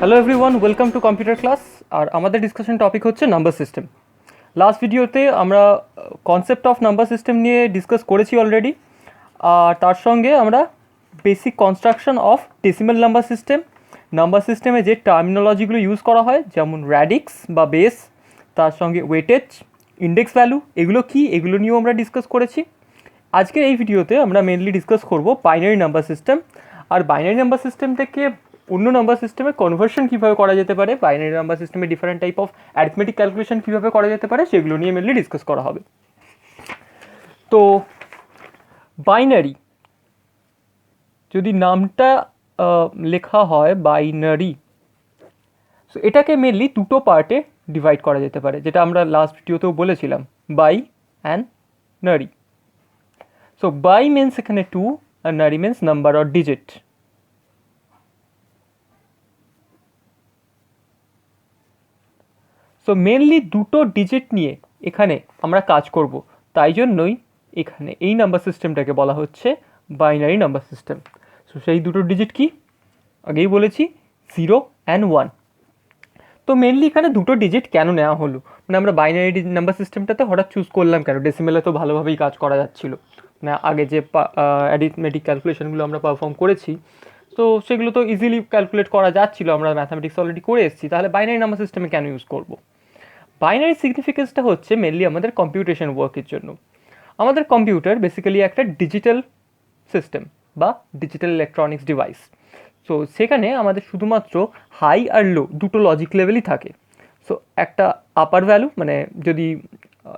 Hello everyone, welcome to computer class. আর আমাদের discussion topic হচ্ছে নাম্বার সিস্টেম। লাস্ট ভিডিওতে আমরা কনসেপ্ট অফ নাম্বার সিস্টেম নিয়ে ডিসকাস করেছি অলরেডি। আর তার সঙ্গে আমরা basic construction of decimal number সিস্টেমে যে টার্মিনোলজিগুলো ইউজ করা হয়, যেমন র্যাডিক্স বা বেস, তার সঙ্গে ওয়েটেজ, ইন্ডেক্স ভ্যালু, এগুলো নিয়েও আমরা ডিসকাস করেছি। আজকের এই ভিডিওতে আমরা মেনলি ডিসকাস করব বাইনারি নাম্বার সিস্টেম। আর বাইনারি নাম্বার সিস্টেম থেকে অন্য নাম্বার সিস্টেমে কনভার্সন কীভাবে করা যেতে পারে, বাইনারি নাম্বার সিস্টেমে different type of arithmetic calculation কীভাবে করা যেতে পারে, সেগুলো নিয়ে মেনলি ডিসকাস করা হবে। তো বাইনারি যদি নামটা লেখা হয় বাইনারি, সো এটাকে মেনলি দুটো পার্টে ডিভাইড করা যেতে পারে, যেটা আমরা লাস্ট ভিডিওতেও বলেছিলাম, bi and nary. So bi means এখানে 2 আর nary means number or digit. So mainly দুটো ডিজিট নিয়ে এখানে আমরা কাজ করব, তাই জন্যই এখানে এই নাম্বার সিস্টেমটাকে বলা হচ্ছে বাইনারি নাম্বার সিস্টেম। সো সেই দুটো ডিজিট কি আগেই বলেছি, 0 অ্যান্ড 1। তো মেনলি এখানে দুটো ডিজিট কেন নেওয়া হলো, মানে আমরা বাইনারি নাম্বার সিস্টেমটাতে হঠাৎ চুজ করলাম কেন? ডেসিমেলে তো ভালোভাবেই কাজ করা যাচ্ছিল, মানে আগে যে অ্যারিথমেটিক ক্যালকুলেশনগুলো আমরা পারফর্ম করেছি, তো সেগুলো তো ইজিলি ক্যালকুলেট করা যাচ্ছিলো, আমরা ম্যাথামেটিক্স অলরেডি করে এসেছি। তাহলে বাইনারি নাম্বার সিস্টেমে কেন ইউজ করব? বাইনারি সিগনিফিকেন্সটা হচ্ছে মেনলি আমাদের কম্পিউটেশন ওয়ার্কের জন্য। আমাদের কম্পিউটার বেসিক্যালি একটা ডিজিটাল সিস্টেম বা ডিজিটাল ইলেকট্রনিক্স ডিভাইস। সো সেখানে আমাদের শুধুমাত্র হাই আর লো দুটো লজিক লেভেলই থাকে। সো একটা আপার ভ্যালু, মানে যদি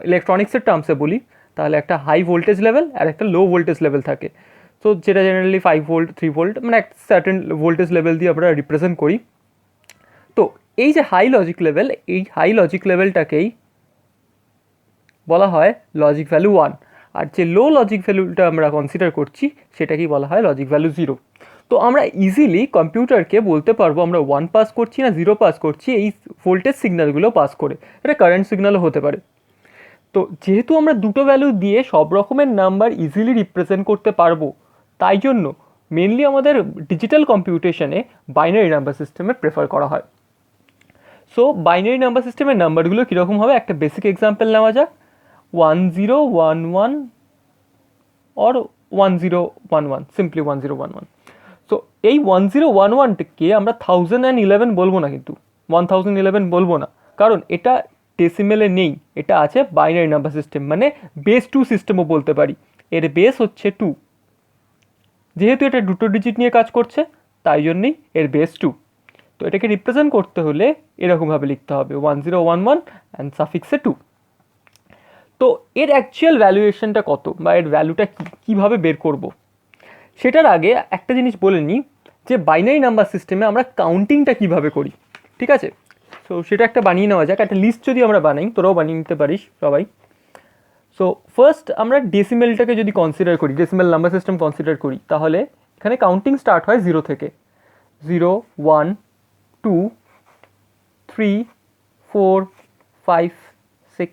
ইলেকট্রনিক্সের টার্মসে বলি, তাহলে একটা হাই ভোল্টেজ লেভেল আর একটা লো ভোল্টেজ লেভেল থাকে। সো যেটা জেনারেলি 5 ভোল্ট 3 ভোল্ট, মানে একটা সার্টেন ভোল্টেজ লেভেল দিয়ে আমরা রিপ্রেজেন্ট করি। তো এই যে হাই লজিক লেভেল, এই হাই লজিক লেভেলটাকেই বলা হয় লজিক ভ্যালু 1, আর যে লো লজিক ভ্যালুটা আমরা কনসিডার করছি সেটাকেই বলা হয় লজিক ভ্যালু 0। তো আমরা ইজিলি কম্পিউটারকে বলতে পারবো আমরা 1 পাস করছি না 0 পাস করছি এই ভোল্টেজ সিগন্যালগুলো পাস করে। এটা কারেন্ট সিগন্যালও হতে পারে। তো যেহেতু আমরা দুটো ভ্যালু দিয়ে সব রকমের নাম্বার ইজিলি রিপ্রেজেন্ট করতে পারবো, তাই জন্য মেনলি আমাদের ডিজিটাল কম্পিউটেশনে বাইনারি নাম্বার সিস্টেমে প্রেফার করা হয়। সো বাইনারি নাম্বার সিস্টেমের নাম্বারগুলো কীরকম হবে, একটা বেসিক এক্সাম্পল নেওয়া যাক। 1011 or 1011, সিম্পলি 1011। সো এই 1011কে আমরা 1011 বলবো না, কিন্তু 1011 বলবো না, কারণ এটা ডেসিমেলে নেই, এটা আছে বাইনারি নাম্বার সিস্টেম, মানে বেস 2 সিস্টেমও বলতে পারি। এর বেস হচ্ছে 2, যেহেতু এটা দুটো ডিজিট নিয়ে কাজ করছে তাই জন্যই এর বেস 2। তো এটাকে রিপ্রেজেন্ট করতে হলে এরকমভাবে লিখতে হবে 1011 অ্যান্ড সাফিক্সে 2। তো এর অ্যাকচুয়াল ভ্যালুয়েশনটা কত বা এর ভ্যালুটা কীভাবে বের করব, সেটার আগে একটা জিনিস বলে নিই যে বাইনারি নাম্বার সিস্টেমে আমরা কাউন্টিংটা কীভাবে করি, ঠিক আছে? সো সেটা একটা বানিয়ে নেওয়া যাক, একটা লিস্ট যদি আমরা বানাই, তোরাও বানিয়ে নিতে পারিস সবাই। সো ফার্স্ট আমরা ডেসিমেলটাকে যদি কনসিডার করি, ডেসিমেল নাম্বার সিস্টেম কনসিডার করি, তাহলে এখানে কাউন্টিং স্টার্ট হয় 0 থেকে। 0 1 2 3 4 5 6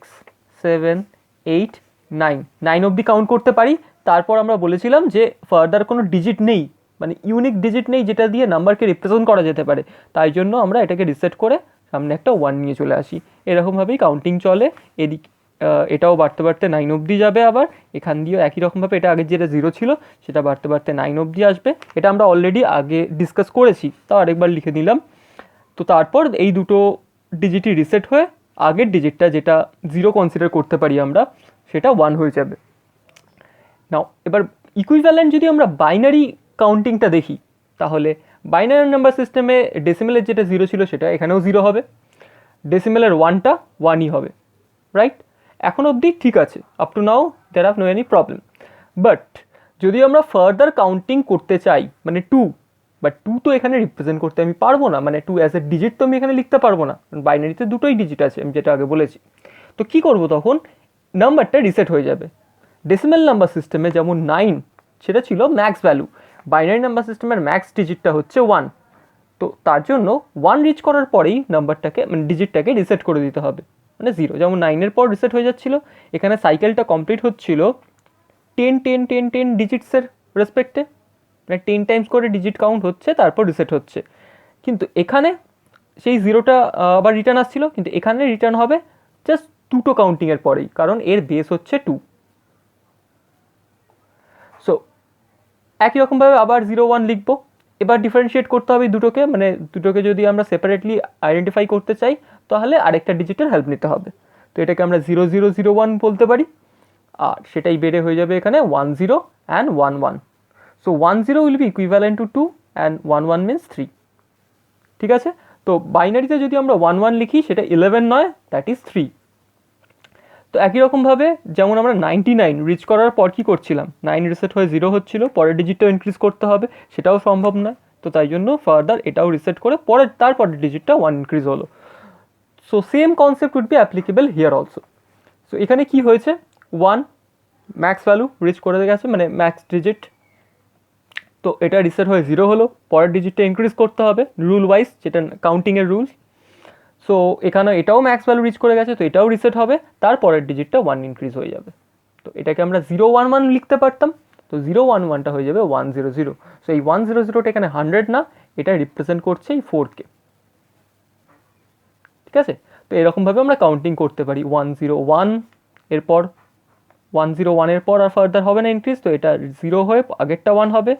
7 8 9 অবধি কাউন্ট করতে পারি। তারপর আমরা বলেছিলাম যে ফার্দার কোনো ডিজিট নেই, মানে ইউনিক ডিজিট নেই যেটা দিয়ে নাম্বারকে রিপ্রেজেন্ট করা যেতে পারে, তাই জন্য আমরা এটাকে রিসেট করে সামনে একটা 1 নিয়ে চলে আসি। এরকমভাবেই কাউন্টিং চলে। এদিক এটাও বাড়তে বাড়তে 9 অবধি যাবে, আবার এখান দিয়েও একই রকমভাবে, এটা আগের যেটা 0 ছিল সেটা বাড়তে বাড়তে 9 অবধি আসবে। এটা আমরা অলরেডি আগে ডিসকাস করেছি, তাও আরেকবার লিখে দিলাম। তো তারপর এই দুটো ডিজিটই রিসেট হয়ে আগের ডিজিটটা যেটা 0 কনসিডার করতে পারি আমরা, সেটা 1 হয়ে যাবে। নাও এবার ইকুইভ্যালেন্ট যদি আমরা বাইনারি কাউন্টিংটা দেখি, তাহলে বাইনারি নাম্বার সিস্টেমে ডেসিমেলের যেটা 0 ছিল সেটা এখানেও 0 হবে, ডেসিমেলের 1টা 1ই হবে, রাইট? এখন অবধি ঠিক আছে, up to now there are no any problem. But যদি আমরা ফার্দার কাউন্টিং করতে চাই, মানে 2, বাট 2 তো এখানে রিপ্রেজেন্ট করতে আমি পারবো না, মানে 2 অ্যাজ এ ডিজিট তো আমি এখানে লিখতে পারবো না, বাইনারিতে দুটোই ডিজিট আছে আমি যেটা আগে বলেছি। তো কী করবো তখন? নাম্বারটা রিসেট হয়ে যাবে। ডেসিমেল নাম্বার সিস্টেমে যেমন 9 সেটা ছিল ম্যাক্স ভ্যালু, বাইনারি নাম্বার সিস্টেমের ম্যাক্স ডিজিটটা হচ্ছে 1। তো তার জন্য 1 রিচ করার পরেই নাম্বারটাকে, মানে ডিজিটটাকে রিসেট করে দিতে হবে, মানে 0, যেমন 9-এর পর রিসেট হয়ে যাচ্ছিল, এখানে সাইকেলটা কমপ্লিট হচ্ছিল 10 10 10 10 ডিজিটসের রেসপেক্টে, মানে 10 টাইমস করে ডিজিট কাউন্ট হচ্ছে, তারপর রিসেট হচ্ছে। কিন্তু এখানে সেই জিরোটা আবার রিটার্ন আসছিল, কিন্তু এখানে রিটার্ন হবে জাস্ট দুটো কাউন্টিংয়ের পরেই, কারণ এর বেস হচ্ছে 2। সো একই রকমভাবে আবার 0 1 লিখবো। এবার ডিফারেন্সিয়েট করতে হবে দুটোকে, মানে দুটোকে যদি আমরা সেপারেটলি আইডেন্টিফাই করতে চাই তাহলে আরেকটা ডিজিটের হেল্প নিতে হবে। তো এটাকে আমরা 0 0 0 1 বলতে পারি, আর সেটাই বেড়ে হয়ে যাবে এখানে 1 0 and 1 1। So 1 0 will be equivalent to 2 and 1 1 means 3। ঠিক আছে, তো বাইনারিতে যদি আমরা 1 1 লিখি সেটা 11 নয়, দ্যাট ইজ 3। তো একই রকমভাবে যেমন আমরা 99 রিচ করার পর কী করছিলাম, 9 রিসেট হয়ে 0 হচ্ছিল, পরের ডিজিটটাও ইনক্রিজ করতে হবে, সেটাও সম্ভব নয়। তো তাই জন্য ফার্দার এটাও রিসেট করে তারপরের ডিজিটটা 1 ইনক্রিজ হলো। So same concept would be applicable here also. So এখানে কি হয়েছে, 1 ম্যাক্স ভ্যালু রিচ করে গেছে, মানে ম্যাক্স ডিজিট, তো এটা রিসেট হয়ে 0 হলো, পরের ডিজিটটা ইনক্রিজ করতে হবে রুল ওয়াইজ, যেটা কাউন্টিংয়ের রুলস। সো এখানে এটাও ম্যাক্স ভ্যালু রিচ করে গেছে, তো এটাও রিসেট হবে, তারপরের ডিজিটটা 1 ইনক্রিজ হয়ে যাবে। তো এটাকে আমরা 0 1 1 লিখতে পারতাম, তো 0 1 1টা হয়ে যাবে 1 0 0। সো এই 1 0 0টা এখানে 100 না, এটা রিপ্রেজেন্ট করছে এই 4কে। ঠিক আছে, তো এরকমভাবে আমরা কাউন্টিং করতে পারি। 1 0 1 এরপর 1 0 1 এর পর আর ফার্দার হবে না ইনক্রিজ, তো এটা 0 হয়ে আগেরটা 1 হবে,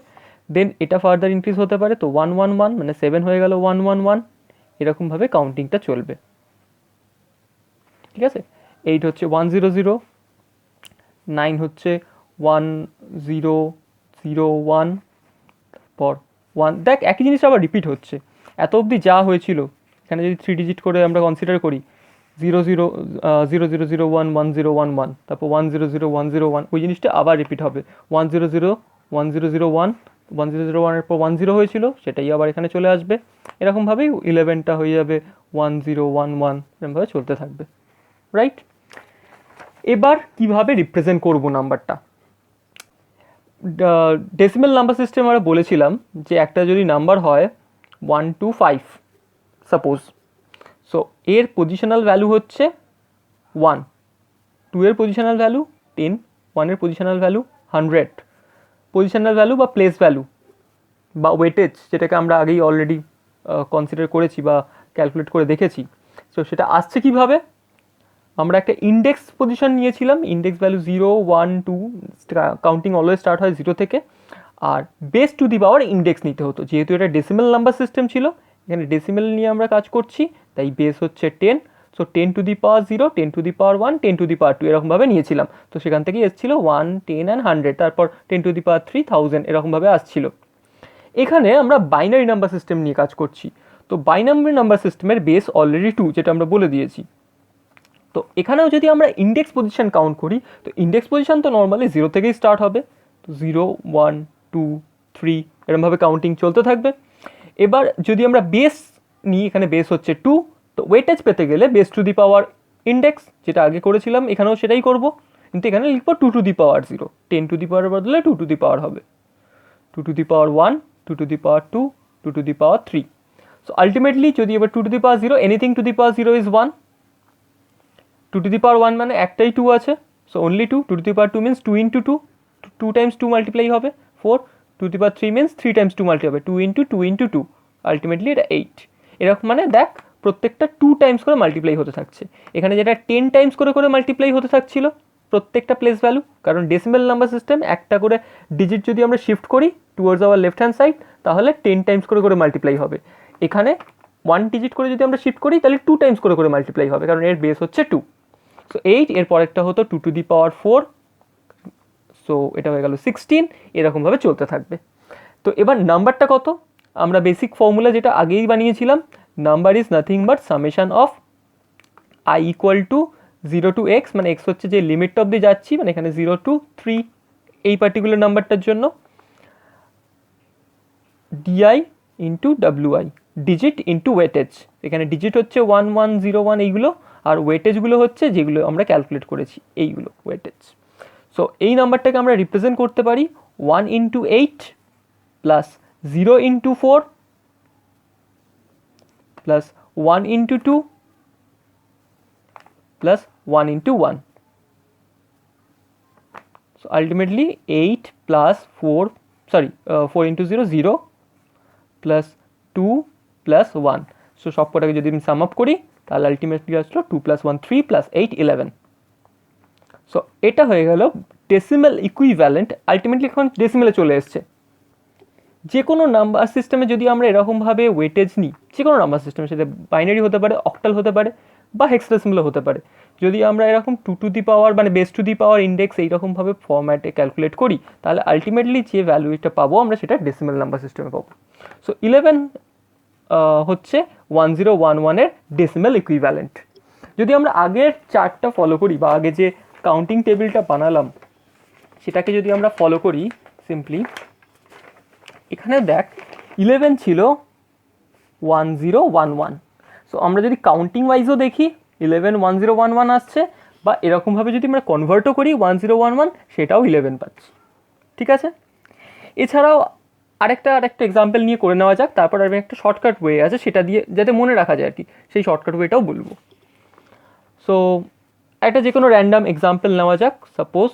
দেন এটা ফার্দার ইনক্রিজ হতে পারে, তো 1 1 1 মানে 7 হয়ে গেল 1 1 1। এরকমভাবে কাউন্টিংটা চলবে। ঠিক আছে, 8 হচ্ছে 1 0 0, 9 হচ্ছে 1 0 0 1, তারপর 1। দেখ একই জিনিস আবার রিপিট হচ্ছে, এত অবধি যা হয়েছিল এখানে যদি 3 ডিজিট করে আমরা কনসিডার করি, 0 0 0 0 0 1 1 0 1 1, তারপর 1 0 0 1 0 1, ওই জিনিসটা আবার রিপিট হবে। 1 0 0 1 0 0 1, 1 0 0 1 এর পর 1 0 হয়েছিল, সেটাই আবার এখানে চলে আসবে। এরকমভাবেই 11টা হয়ে যাবে 1 0 1 1, এরকমভাবে চলতে থাকবে, রাইট? এবার কিভাবে রিপ্রেজেন্ট করব নাম্বারটা, ডেসিমেল নাম্বার সিস্টেম আমরা বলেছিলাম যে একটা যদি নাম্বার হয় 1 2 5 সাপোজ, সো এর পজিশনাল ভ্যালু হচ্ছে 1, 2 এর পজিশনাল ভ্যালু 10, 1 এর পজিশনাল ভ্যালু 100। পজিশনাল ভ্যালু বা প্লেস ভ্যালু বা ওয়েটেজ, যেটাকে আমরা আগেই অলরেডি কনসিডার করেছি বা ক্যালকুলেট করে দেখেছি। সো সেটা আসছে কিভাবে, আমরা একটা ইন্ডেক্স পজিশন নিয়েছিলাম, index value 0 1 2, counting always start হয় 0 থেকে, আর base to the power index নিতে হতো। যেহেতু এটা ডেসিমেল নাম্বার সিস্টেম ছিল, এখানে ডেসিমেল নিয়ে আমরা কাজ করছি, তাই বেস হচ্ছে 10। So 10 to the power 0, 10 to the power 1, 10 to the power 2, এরকমভাবে নিয়েছিলাম। তো সেখান থেকেই এসেছিল 1 10 অ্যান্ড 100, তারপর 10 টু দি পাওয়ার 3 1000, এরকমভাবে আসছিল। এখানে আমরা বাইনারি নাম্বার সিস্টেম নিয়ে কাজ করছি, তো বাইনারি নাম্বার সিস্টেমের বেস অলরেডি 2, যেটা আমরা বলে দিয়েছি। তো এখানেও যদি আমরা ইন্ডেক্স পজিশন কাউন্ট করি, তো ইন্ডেক্স পজিশন তো নর্মালি 0 থেকেই স্টার্ট হবে, তো 0 1 2 3 এরকমভাবে কাউন্টিং চলতে থাকবে। এবার যদি আমরা বেস নিই, এখানে বেস হচ্ছে 2, তো ওয়েটেজ পেতে গেলে base to the power index, যেটা আগে করেছিলাম এখানেও সেটাই করব, কিন্তু এখানে লিখবো 2 to the power 0, 10 to the পাওয়ার বদলে 2 টু দি পাওয়ার হবে, 2 to the power 1, 2 to the power 2, 2 to the power 3। So ultimately যদি এবার 2 to the power 0, anything to the power 0 is 1, 2 to the power 1 মানে একটাই 2 আছে, so only 2, 2 to the power 2 means 2 into 2, 2 times 2 multiply হবে 4, 2 to the power 3 means 3 times 2 multiply হবে 2 into 2 into 2, ultimately এটা 8। এরকম মানে দেখ প্রত্যেকটা 2 টাইমস করে মাল্টিপ্লাই হতে থাকছে। এখানে যেটা 10 টাইমস করে করে মাল্টিপ্লাই হতে থাকছিল প্রত্যেকটা প্লেস ভ্যালু, কারণ ডেসিমেল নাম্বার সিস্টেম একটা করে ডিজিট যদি আমরা শিফট করি towards hour left hand side, তাহলে 10 টাইমস করে করে মাল্টিপ্লাই হবে। এখানে 1 ডিজিট করে যদি আমরা শিফট করি তাহলে 2 টাইমস করে করে মাল্টিপ্লাই হবে, কারণ এর বেস হচ্ছে 2। সো 8, এর পরেরটা হতো 2 টু দি পাওয়ার 4, সো এটা হয়ে গেল 16, এরকমভাবে চলতে থাকবে। তো এবার নাম্বারটা কত, আমরা বেসিক ফর্মুলা যেটা আগেই বানিয়েছিলাম, number is nothing but summation of i equal to 0 to x, মানে এক্স হচ্ছে যে লিমিটটা অব্দি যাচ্ছি, মানে এখানে 0 টু 3 এই পার্টিকুলার নাম্বারটার জন্য, DI into WI, digit into weightage. এখানে ডিজিট হচ্ছে 1 1 0 1 এইগুলো, আর ওয়েটেজগুলো হচ্ছে যেগুলো আমরা ক্যালকুলেট করেছি এইগুলো ওয়েটেজ। সো এই নাম্বারটাকে আমরা রিপ্রেজেন্ট করতে পারি 1 into 8 plus 0 into 4 plus 1 into 2 plus 1 into 1। So ultimately 8 plus 4 into 0 0 plus 2 plus 1, so সব কটাকে যদি আমি সাম আপ করি তাহলে আলটিমেটলি আসলো 2 + 1 3 + 8 11। সো এটা হয়ে গেল ডেসিমেল ইকুইভ্যালেন্ট। আলটিমেটলি এখন ডেসিমেলে চলে এসছে। যে কোনো নাম্বার সিস্টেমে যদি আমরা এরকমভাবে ওয়েটেজ নিই, যে কোনো নাম্বার সিস্টেমে, সেটা বাইনারি হতে পারে, অক্টাল হতে পারে, বা হেক্সাডেসিমালও হতে পারে, যদি আমরা এরকম 2 টু দি পাওয়ার মানে base to the power index এইরকমভাবে ফর্ম্যাটে ক্যালকুলেট করি, তাহলে আলটিমেটলি যে ভ্যালুটা পাবো আমরা সেটা ডেসিমেল নাম্বার সিস্টেমে পাবো। সো 11 হচ্ছে 1011-এর ডেসিমেল ইকুইভ্যালেন্ট। যদি আমরা আগের চার্টটা ফলো করি বা আগে যে কাউন্টিং টেবিলটা বানালাম সেটাকে যদি আমরা ফলো করি সিম্পলি, এখানে দেখ 11 ছিল 1011। সো আমরা যদি কাউন্টিং ওয়াইজও দেখি 11 1011 আসছে, বা এরকমভাবে যদি আমরা কনভার্টও করি 1011 সেটাও 11 পাচ্ছি। ঠিক আছে, এছাড়াও আরেকটা এক্সাম্পল নিয়ে করে নেওয়া যাক, তারপর আমি একটা শর্টকাট ওয়ে আছে সেটা দিয়ে যাতে মনে রাখা যায় আর কি, সেই শর্টকাট ওয়েটাও বলবো। সো একটা যে কোনো র্যান্ডাম এক্সাম্পল নেওয়া যাক, সাপোজ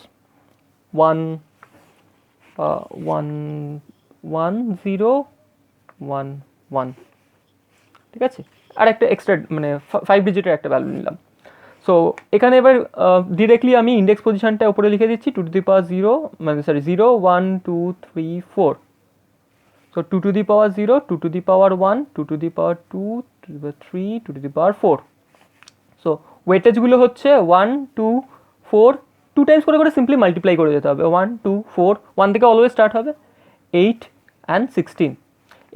1011, ঠিক আছে, আর একটা এক্সট্রা মানে 5 ডিজিটের একটা ভ্যালু নিলাম। সো এখানে এবার ডিরেক্টলি আমি ইন্ডেক্স পজিশনটা উপরে লিখে দিচ্ছি 2 টু দি পাওয়ার 0, মানে sorry 0 1 2 3 4। So 2 to the power 0, 2 to the power 1, 2 to the power 2, 2 to the power 3, 2 to the power 4। So ওয়েটেজগুলো হচ্ছে 1 2 4, 2 টাইমস করে সিম্পলি মাল্টিপ্লাই করে যেতে হবে। 1 2 4, 1 থেকে অলওয়েজ স্টার্ট হবে, 8 অ্যান্ড 16।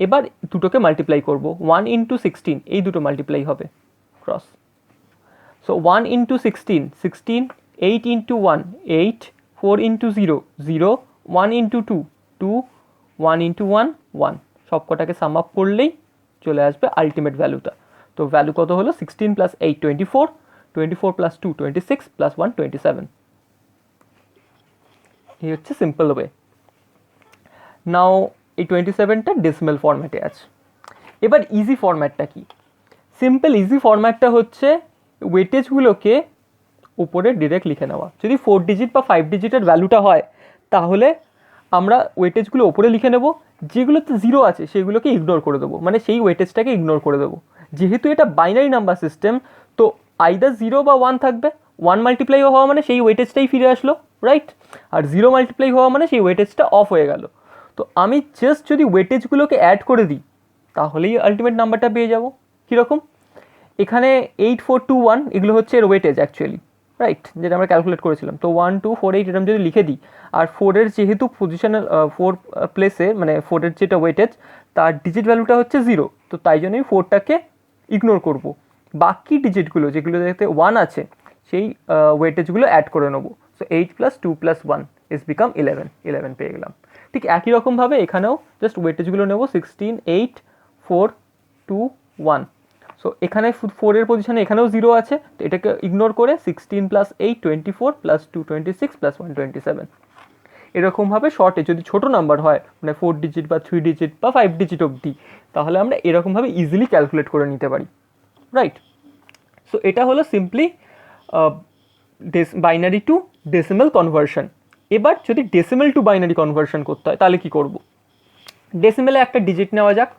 এবার দুটোকে মাল্টিপ্লাই করব, 1 ইন্টু 16, এই দুটো মাল্টিপ্লাই হবে cross. So 1 into 16 16, 8 into 1 8, 4 into 0 0, 1 into 2 2, 1 into 1 1। সব কটাকে সাম আপ করলেই চলে আসবে আলটিমেট ভ্যালুটা। তো ভ্যালু কত হলো? 16 + 8 24, 24 + 2 26 + 1 27। এই হচ্ছে সিম্পল ওয়ে। নাও এই 27টা ডেসিমেল ফরম্যাটে আছে। এবার ইজি ফরম্যাটটা কি? সিম্পল ইজি ফরম্যাটটা হচ্ছে ওয়েটেজগুলোকে উপরে ডিরেক্ট লিখে নেওয়া। যদি 4 ডিজিট বা 5 ডিজিটের ভ্যালুটা হয় তাহলে আমরা ওয়েটেজগুলো উপরে লিখে নেব, যেগুলোতে 0 আছে সেগুলোকে ইগনোর করে দেবো, মানে সেই ওয়েটেজটাকে ইগনোর করে দেবো। যেহেতু এটা বাইনারি নাম্বার সিস্টেম, তো আইদার 0 বা 1 থাকবে। 1 মাল্টিপ্লাই হওয়া মানে সেই ওয়েটেজটাই ফিরে আসলো, রাইট? আর 0 মাল্টিপ্লাই হওয়া মানে সেই ওয়েটেজটা অফ হয়ে গেল। তো আমি জাস্ট যদি ওয়েটেজগুলোকে অ্যাড করে দিই তাহলেই আলটিমেট নাম্বারটা পেয়ে যাব। কীরকম? এখানে 8 4 2 1 এগুলো হচ্ছে এর ওয়েটেজ অ্যাকচুয়ালি, রাইট, যেটা আমরা ক্যালকুলেট করেছিলাম। তো 1 2 4 8 এরকম যদি লিখে দিই, আর 4-এর যেহেতু পজিশনাল 4 প্লেসে, মানে 4-এর যেটা ওয়েটেজ তার ডিজিট ভ্যালুটা হচ্ছে 0, তো তাই জন্যই 4টাকে ইগনোর করব। বাকি ডিজিটগুলো যেগুলো যাতে 1 আছে সেই ওয়েটেজগুলো অ্যাড করে নেবো। সো 8 + 2 + 1 ইজ বিকাম 11 পেয়ে গেলাম। ঠিক একই রকমভাবে এখানেও জাস্ট ওয়েটেজগুলো নেবো 16 8 4 2 1। সো এখানে 4-এর পজিশনে এখানেও 0 আছে, তো এটাকে ইগনোর করে 16 + 8 24 + 2 26 + 1 27। এরকমভাবে শর্টে যদি ছোট নাম্বার হয়, মানে 4 ডিজিট বা 3 ডিজিট বা 5 ডিজিট অবধি, তাহলে আমরা এরকমভাবে ইজিলি ক্যালকুলেট করে নিতে পারি, রাইট? সো এটা হলো simply binary two decimal conversion. এবার যদি ডেসিমেল টু বাইনারি কনভার্সন করতে হয় তাহলে কি করব? ডেসিমেলে একটা ডিজিট নেওয়া যাক,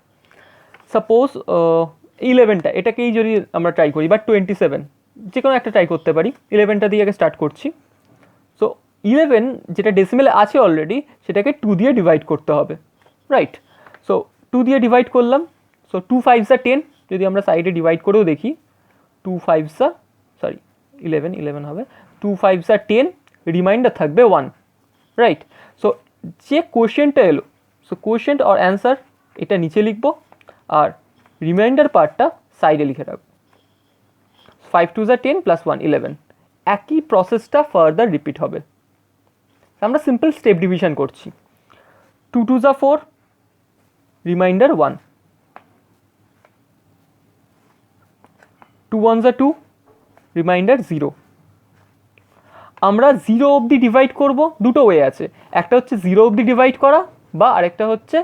সাপোজ 11টা, এটাকেই যদি আমরা ট্রাই করি, বা 27, যে কোনো একটা ট্রাই করতে পারি। 11টা দিয়ে আগে স্টার্ট করছি। সো 11 যেটা ডেসিমেলে আছে অলরেডি, সেটাকে 2 দিয়ে ডিভাইড করতে হবে, রাইট? সো 2 দিয়ে ডিভাইড করলাম। সো 2 5 10, যদি আমরা সাইডে ডিভাইড করেও দেখি 2 5 সরি 11 হবে, 2 5 10, রিমাইন্ডার থাকবে 1, রাইট? সো যে কোয়েশ্চেনটা এলো, সো কোয়েশ্চেন্ট অর অ্যান্সার এটা নিচে লিখবো, আর রিমাইন্ডার পার্টটা সাইডে লিখে রাখবো। 5 2 10 + 1 11। একই প্রসেসটা ফার্দার রিপিট হবে। আমরা সিম্পল স্টেপ ডিভিশন করছি। 2 2 4, রিমাইন্ডার 1, 2 1 2, রিমাইন্ডার 0। আমরা 0 অবধি ডিভাইড করব, দুটো ওয়ে আছে, একটা হচ্ছে 0 অবধি ডিভাইড করা, বা আরেকটা হচ্ছে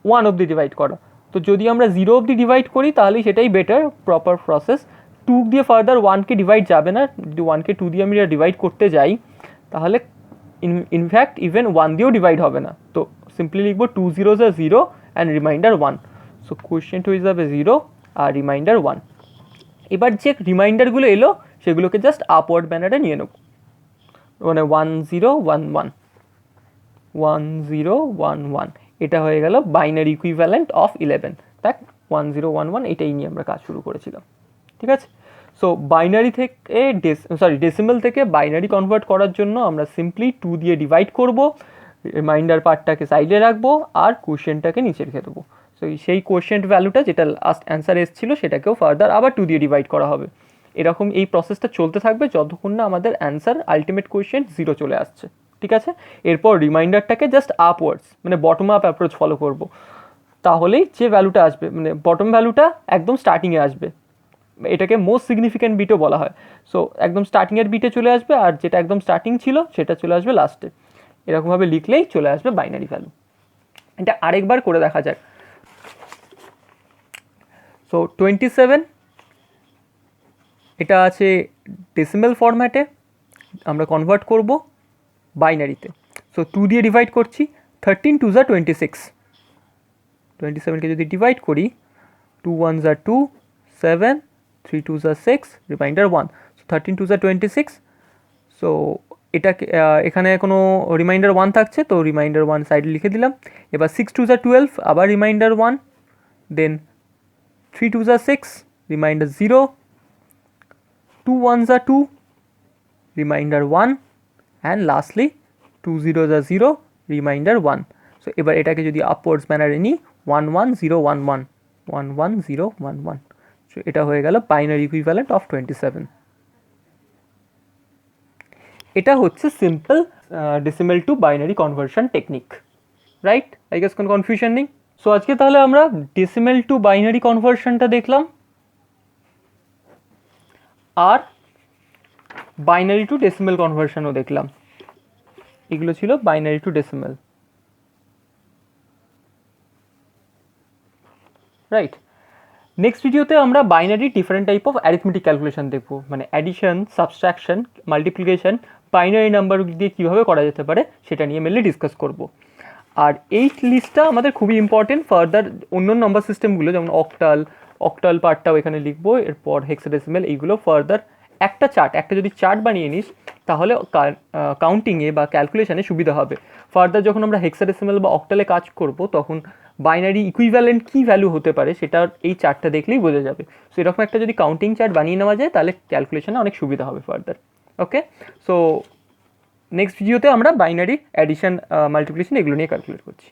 1 অবধি ডিভাইড করা। তো যদি আমরা 0 অবধি ডিভাইড করি তাহলে সেটাই বেটার, প্রপার প্রসেস। 2 দিয়ে ফার্দার 1কে ডিভাইড যাবে না। যদি 1কে 2 দিয়ে আমি ডিভাইড করতে যাই তাহলে ইনফ্যাক্ট ইভেন 1 দিয়েও ডিভাইড হবে না। তো সিম্পলি লিখবো 2 0 0 অ্যান্ড রিমাইন্ডার 1। সো কোয়েশ্চেন হয়ে যাবে 0 আর রিমাইন্ডার 1। এবার যে রিমাইন্ডারগুলো এলো সেগুলোকে জাস্ট আপওয়ার্ড ম্যানারে নিয়ে নেব, মানে 1 0 1 1 1 0 1 1, এটা হয়ে গেল বাইনারি ইকুইভ্যালেন্ট অফ 11। দেখ 1 0 1 1, এটাই নিয়ে আমরা কাজ শুরু করেছিলাম। ঠিক আছে, সো বাইনারি থেকে ডেসিমাল থেকে বাইনারি কনভার্ট করার জন্য আমরা সিম্পলি 2 দিয়ে ডিভাইড করব, রিমাইন্ডার পার্টটাকে সাইডে রাখবো আর কোশ্চেনটাকে নিচে রেখে দেবো। সো সেই কোশ্চেন্ট ভ্যালুটা যেটা লাস্ট অ্যান্সার এসেছিল সেটাকেও ফার্দার আবার 2 দিয়ে ডিভাইড করা হবে। এরকম এই প্রসেসটা চলতে থাকবে যতক্ষণ না আমাদের অ্যান্সার আলটিমেট কোশ্চেন 0 চলে আসছে। ঠিক আছে, এরপর রিমাইন্ডারটাকে জাস্ট আপওয়ার্ডস মানে বটম আপ অ্যাপ্রোচ ফলো করব, তাহলেই যে ভ্যালুটা আসবে মানে বটম ভ্যালুটা একদম স্টার্টিংয়ে আসবে। এটাকে মোস্ট সিগনিফিক্যান্ট বিটও বলা হয়। সো একদম স্টার্টিংয়ের বিটে চলে আসবে আর যেটা একদম স্টার্টিং ছিল সেটা চলে আসবে লাস্টে। এরকমভাবে লিখলেই চলে আসবে বাইনারি ভ্যালু। এটা আরেকবার করে দেখা যাক। সো 27 এটা আছে ডেসিমাল ফরম্যাটে, আমরা কনভার্ট করব বাইনারিতে। সো 2 দিয়ে ডিভাইড করছি, 13 2 26, 27কে যদি ডিভাইড করি 2 1 2, 7 3 2 6, রিমাইন্ডার 1, সো 13 2 26। সো এটাকে এখানে কোনো রিমাইন্ডার 1 থাকছে, তো রিমাইন্ডার 1 সাইডে লিখে দিলাম। এবার 6 2 12, আবার remainder 1, then 3 2 6, remainder 0, 2 1 2, remainder 1, and lastly 2 0 0, remainder 1। So এবার এটাকে যদি আপওয়ার্ডস ম্যানারে নিই 1 1 0 1 1, 1 1 0 1 1, সো এটা হয়ে গেল বাইনারি ইকুইভ্যালেন্ট অফ 27। এটা হচ্ছে simple decimal two binary conversion technique, right? I guess কোনো কনফিউশন নেই। সো আজকে তাহলে আমরা ডেসিমাল টু বাইনারি কনভার্সনটা দেখলাম আর বাইনারি টু ডেসিমাল কনভার্সনও দেখলাম। এগুলো ছিল binary two decimal, right? Next ভিডিওতে আমরা binary different type of arithmetic calculation দেখবো, মানে addition, subtraction, multiplication, binary number দিয়ে কীভাবে করা যেতে পারে সেটা নিয়ে মেনলি ডিসকাস করব। আর এই লিস্টটা আমাদের খুবই ইম্পর্টেন্ট ফার্দার অন্য নাম্বার সিস্টেমগুলো, যেমন অক্টাল পার্টটাও এখানে লিখবো, এরপর হেক্সাডেসিমাল, এইগুলো ফার্দার একটা যদি চার্ট বানিয়ে নিস তাহলে কাউন্টিংয়ে বা ক্যালকুলেশনে সুবিধা হবে। ফার্দার যখন আমরা হেক্সাডেসিমাল বা অক্টালে কাজ করব তখন বাইনারি ইকুইভ্যালেন্ট কী ভ্যালু হতে পারে সেটা এই চার্টটা দেখলেই বোঝা যাবে। সো এরকম একটা যদি কাউন্টিং চার্ট বানিয়ে নেওয়া যায় তাহলে ক্যালকুলেশনে অনেক সুবিধা হবে ফার্দার। ওকে, সো নেক্সট ভিডিওতে আমরা বাইনারি অ্যাডিশন, মাল্টিপ্লিকেশন এগুলো নিয়ে ক্যালকুলেট করছি।